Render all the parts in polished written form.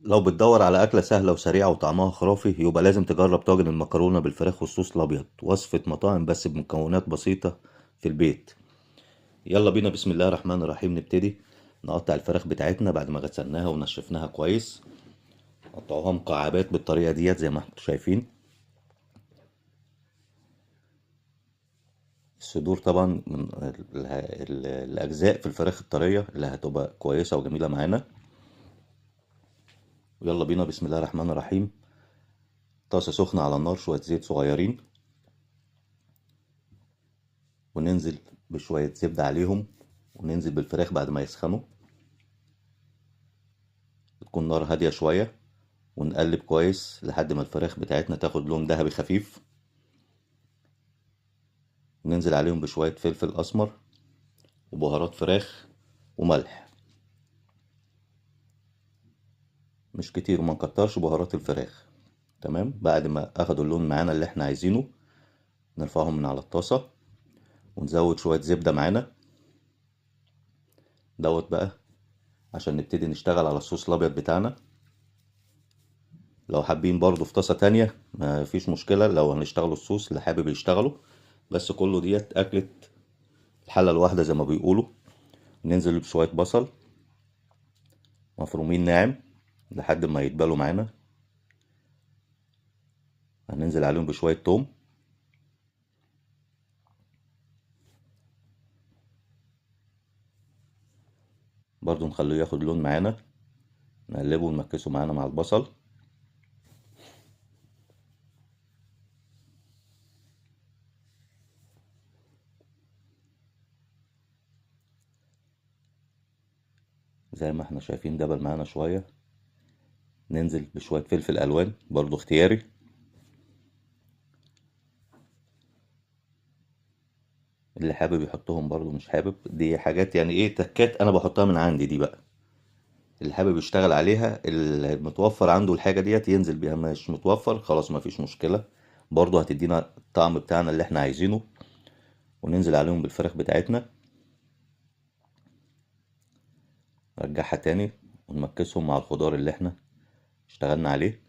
لو بتدور على أكلة سهلة وسريعة وطعمها خرافي يبقى لازم تجرب طاجن المكرونة بالفراخ والصوص الأبيض، وصفة مطاعم بس بمكونات بسيطة في البيت. يلا بينا، بسم الله الرحمن الرحيم. نبتدي نقطع الفراخ بتاعتنا بعد ما غسلناها ونشفناها كويس. نقطعوها مكعبات بالطريقة ديت زي ما انتم شايفين. الصدور طبعا من الأجزاء في الفراخ الطرية اللي هتبقى كويسة وجميلة معانا. ويلا بينا، بسم الله الرحمن الرحيم. طاسة سخنة على النار، شوية زيت صغيرين، وننزل بشوية زبدة عليهم، وننزل بالفراخ بعد ما يسخنوا. تكون نار هادية شوية، ونقلب كويس لحد ما الفراخ بتاعتنا تاخد لون ذهبي خفيف. وننزل عليهم بشوية فلفل أسمر وبهارات فراخ وملح، مش كتير وما نكترش بهارات الفراخ. تمام، بعد ما أخدوا اللون معانا اللي احنا عايزينه نرفعهم من على الطاسة، ونزود شوية زبدة معانا دوت بقى عشان نبتدي نشتغل على الصوص الأبيض بتاعنا. لو حابين برضو في طاسة تانية ما فيش مشكلة، لو هنشتغلوا الصوص اللي حابب يشتغلوا، بس كله ديت أكلة الحلة الواحدة زي ما بيقولوا. ننزل بشوية بصل مفرومين ناعم لحد ما يتبالوا معانا. هننزل عليهم بشوية توم، برضو نخليه ياخد لون معانا، نقلبه ونمكسه معانا مع البصل. زي ما احنا شايفين دبل معانا شوية. ننزل بشوية فلفل ألوان برضو اختياري. اللي حابب يحطهم، برضو مش حابب، دي حاجات يعني ايه تكات انا بحطها من عندي دي بقى. اللي حابب يشتغل عليها، المتوفر عنده الحاجة ديت ينزل بيها، مش متوفر خلاص مفيش مشكلة، برضو هتدينا الطعم بتاعنا اللي احنا عايزينه. وننزل عليهم بالفراخ بتاعتنا، نرجعها تاني ونمكسهم مع الخضار اللي احنا اشتغلنا عليه.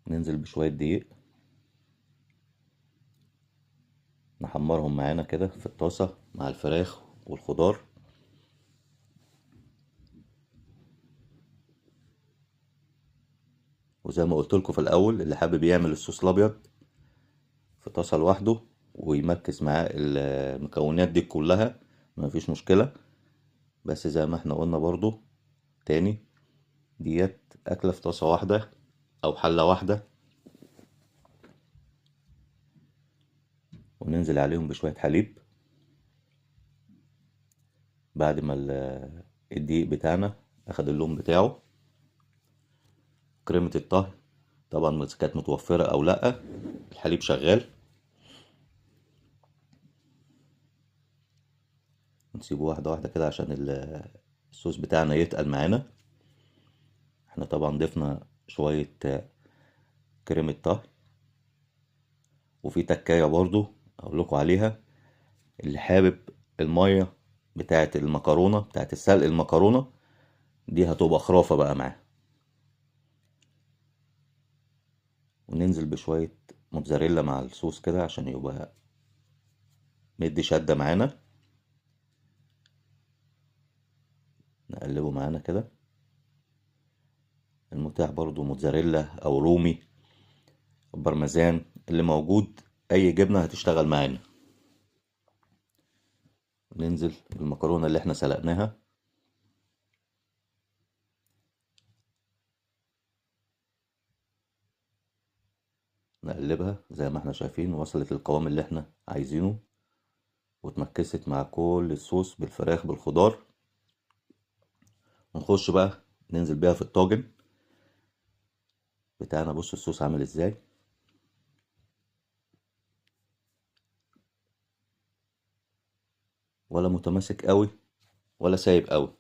ننزل بشوية دقيق نحمرهم معانا كده في الطاسة مع الفراخ والخضار. وزي ما قلت لكم في الاول، اللي حابب يعمل الصوص الابيض في طاسة لوحده ويمكس معاه المكونات دي كلها مفيش مشكلة. بس زي ما احنا قلنا برضو تاني، ديت أكلة في طاسة واحدة أو حلة واحدة. وننزل عليهم بشوية حليب بعد ما الدقيق بتاعنا أخد اللون بتاعه. كريمة الطهي طبعا إذا كانت متوفرة أو لأ، الحليب شغال. نسيبه واحدة واحدة كده عشان الصوص بتاعنا يتقل معانا. احنا طبعا ضفنا شوية كريمة طهي. وفي تكاية برضو أقول لكم عليها، اللي حابب المية بتاعة المكرونة بتاعة السلق المكرونة دي هتبقى خرافة بقى معاها. وننزل بشوية موتزاريلا مع الصوص كده عشان يبقى مدي شدة معانا. نقلبه معانا كده. المتاح برضو موتزاريلا أو رومي، برمزان اللي موجود، أي جبنة هتشتغل معانا. ننزل بالمكرونة اللي احنا سلقناها، نقلبها زي ما احنا شايفين وصلت للقوام اللي احنا عايزينه، واتمكست مع كل الصوص بالفراخ بالخضار. ونخش بقى ننزل بيها في الطاجن بتاعنا. بص الصوص عامل ازاي، ولا متماسك قوي ولا سايب قوي.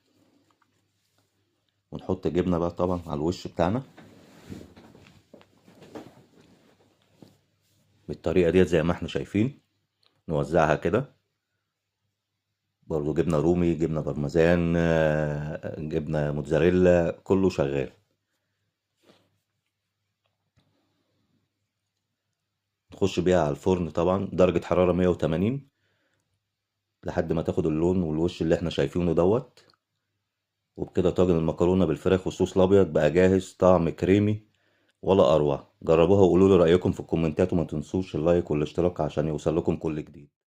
ونحط جبنة بقى طبعا على الوش بتاعنا بالطريقة ديت زي ما احنا شايفين. نوزعها كده برضو جبنة رومي، جبنة بارميزان، جبنة موتزاريلا، كله شغال. تخش بيها على الفرن طبعا درجة حرارة 180 لحد ما تاخد اللون والوش اللي احنا شايفينه دوت. وبكده طاجن المكرونة بالفراخ والصوص الأبيض بقى جاهز، طعم كريمي ولا أروع. جربوها وقولوا لي رأيكم في الكومنتات، وما تنسوش اللايك والاشتراك عشان يوصل لكم كل جديد.